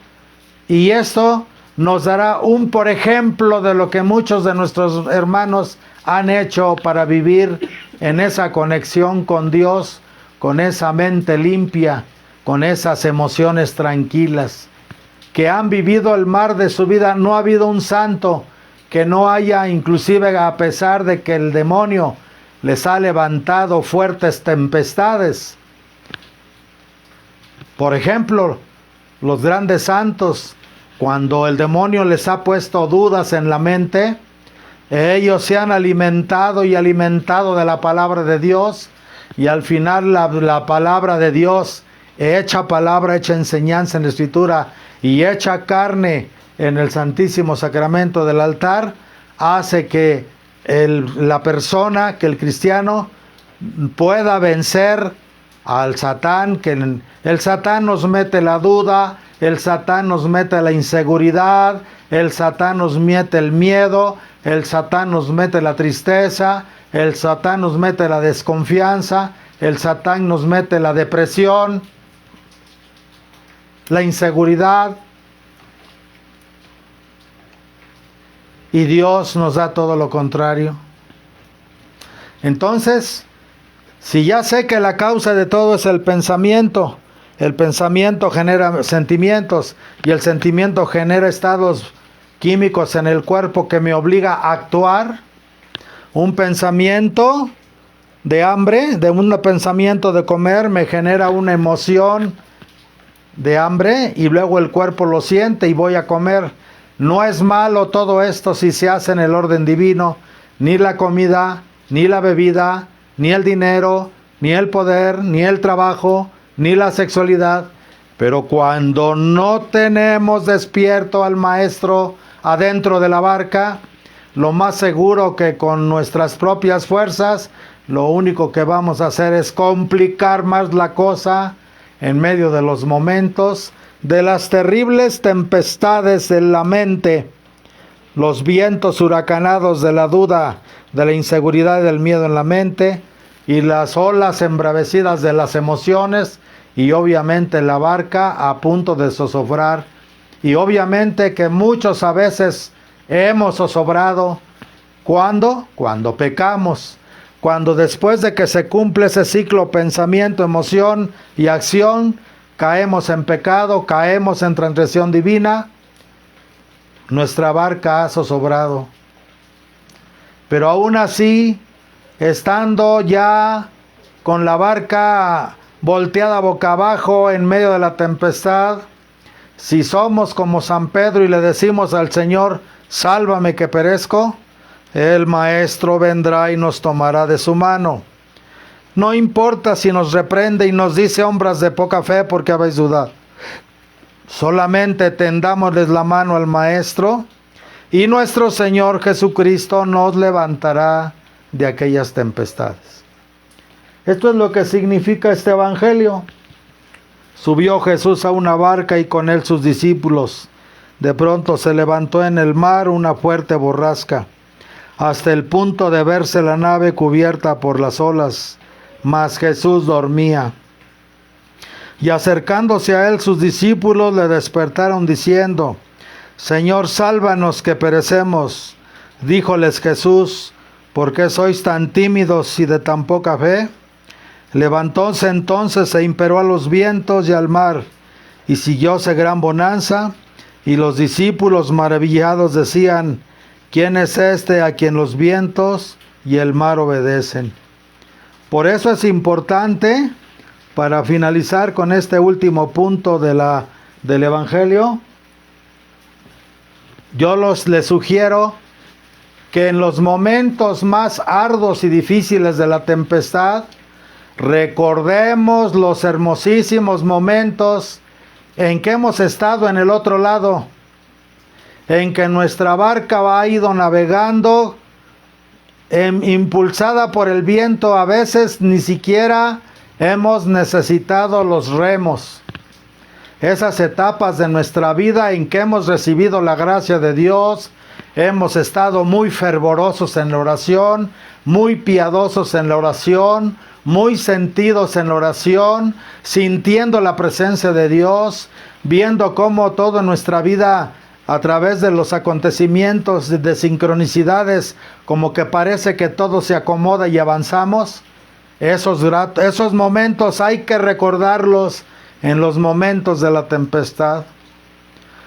y esto nos dará un por ejemplo de lo que muchos de nuestros hermanos han hecho para vivir en esa conexión con Dios, con esa mente limpia, con esas emociones tranquilas, que han vivido el mar de su vida. No ha habido un santo que no haya, inclusive a pesar de que el demonio les ha levantado fuertes tempestades. Por ejemplo, los grandes santos, cuando el demonio les ha puesto dudas en la mente, ellos se han alimentado y alimentado de la palabra de Dios, y al final la palabra de Dios, hecha palabra, hecha enseñanza en la Escritura y hecha carne en el Santísimo Sacramento del altar, hace que la persona, que el cristiano pueda vencer al Satán, que el Satán nos mete la duda, el Satán nos mete la inseguridad, el Satán nos mete el miedo, el Satán nos mete la tristeza, el Satán nos mete la desconfianza, el Satán nos mete la depresión, la inseguridad. y Dios nos da todo lo contrario. Entonces, si ya sé que la causa de todo es el pensamiento genera sentimientos y el sentimiento genera estados químicos en el cuerpo que me obliga a actuar. Un pensamiento de hambre, de un pensamiento de comer me genera una emoción de hambre y luego el cuerpo lo siente y voy a comer. No es malo todo esto si se hace en el orden divino, ni la comida, ni la bebida, ni el dinero, ni el poder, ni el trabajo, ni la sexualidad. Pero cuando no tenemos despierto al maestro adentro de la barca, lo más seguro que con nuestras propias fuerzas, lo único que vamos a hacer es complicar más la cosa en medio de los momentos de las terribles tempestades de la mente, los vientos huracanados de la duda, de la inseguridad y del miedo en la mente, y las olas embravecidas de las emociones, y obviamente la barca a punto de zozobrar, y obviamente que muchos a veces hemos zozobrado. ¿Cuándo? Cuando pecamos. Cuando después de que se cumple ese ciclo pensamiento, emoción y acción, caemos en pecado, caemos en transgresión divina, nuestra barca ha zozobrado. Pero aún así, estando ya con la barca volteada boca abajo en medio de la tempestad, si somos como San Pedro y le decimos al Señor, sálvame que perezco, el Maestro vendrá y nos tomará de su mano. No importa si nos reprende y nos dice, hombres de poca fe, porque habéis dudado. Solamente tendámosles la mano al Maestro y nuestro Señor Jesucristo nos levantará de aquellas tempestades. Esto es lo que significa este evangelio. Subió Jesús a una barca y con él sus discípulos. De pronto se levantó en el mar una fuerte borrasca, hasta el punto de verse la nave cubierta por las olas, mas Jesús dormía. Y acercándose a él sus discípulos le despertaron diciendo, Señor, sálvanos que perecemos. Díjoles Jesús, ¿por qué sois tan tímidos y de tan poca fe? Levantóse entonces e imperó a los vientos y al mar, y siguióse gran bonanza, y los discípulos maravillados decían, ¿quién es este a quien los vientos y el mar obedecen? Por eso es importante, para finalizar con este último punto del Evangelio, yo les sugiero que en los momentos más arduos y difíciles de la tempestad, recordemos los hermosísimos momentos en que hemos estado en el otro lado, en que nuestra barca ha ido navegando, impulsada por el viento, a veces ni siquiera hemos necesitado los remos. Esas etapas de nuestra vida en que hemos recibido la gracia de Dios, hemos estado muy fervorosos en la oración, muy piadosos en la oración, muy sentidos en la oración, sintiendo la presencia de Dios, viendo cómo toda nuestra vida a través de los acontecimientos de sincronicidades, como que parece que todo se acomoda y avanzamos. Esos momentos hay que recordarlos en los momentos de la tempestad.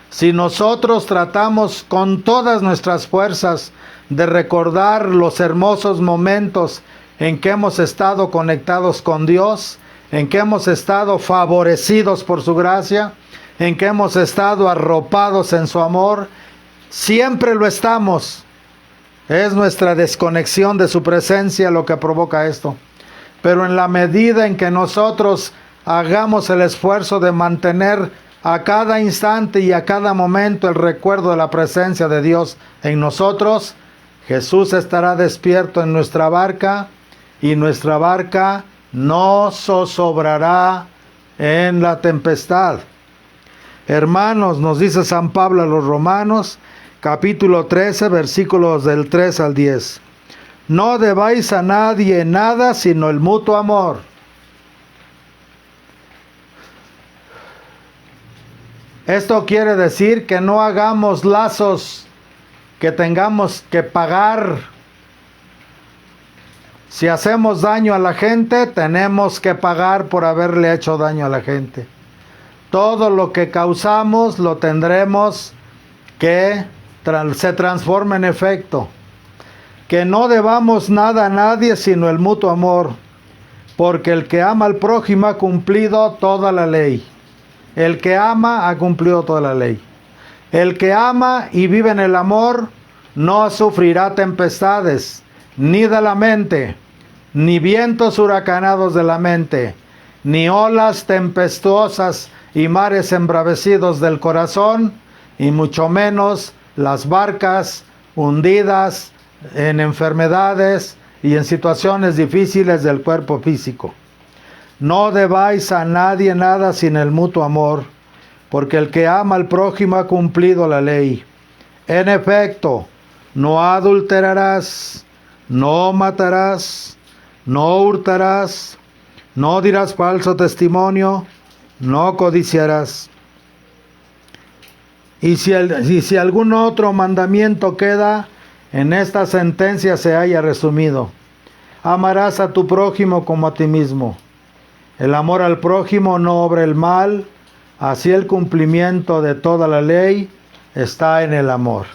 Si nosotros tratamos con todas nuestras fuerzas de recordar los hermosos momentos en que hemos estado conectados con Dios, en que hemos estado favorecidos por su gracia, en que hemos estado arropados en su amor, siempre lo estamos. Es nuestra desconexión de su presencia lo que provoca esto. Pero en la medida en que nosotros hagamos el esfuerzo de mantener a cada instante y a cada momento el recuerdo de la presencia de Dios en nosotros, Jesús estará despierto en nuestra barca y nuestra barca no zozobrará en la tempestad. Hermanos, nos dice San Pablo a los Romanos, capítulo 13, versículos del 3 al 10. No debáis a nadie nada sino el mutuo amor. Esto quiere decir que no hagamos lazos que tengamos que pagar. Si hacemos daño a la gente, tenemos que pagar por haberle hecho daño a la gente. Todo lo que causamos lo tendremos que se transforma en efecto. Que no debamos nada a nadie sino el mutuo amor, porque el que ama al prójimo ha cumplido toda la ley. El que ama ha cumplido toda la ley. El que ama y vive en el amor no sufrirá tempestades, ni de la mente, ni vientos huracanados de la mente, ni olas tempestuosas y mares embravecidos del corazón, y mucho menos las barcas hundidas en enfermedades y en situaciones difíciles del cuerpo físico. No debáis a nadie nada sin el mutuo amor, porque el que ama al prójimo ha cumplido la ley. En efecto, no adulterarás, no matarás, no hurtarás, no dirás falso testimonio, no codiciarás. Y si algún otro mandamiento queda, en esta sentencia se haya resumido: amarás a tu prójimo como a ti mismo. El amor al prójimo no obra el mal, así el cumplimiento de toda la ley está en el amor.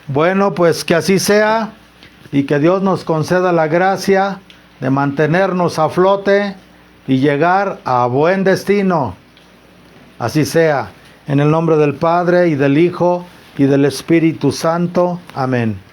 Bueno, pues que así sea, y que Dios nos conceda la gracia de mantenernos a flote y llegar a buen destino. Así sea, en el nombre del Padre, y del Hijo, y del Espíritu Santo. Amén.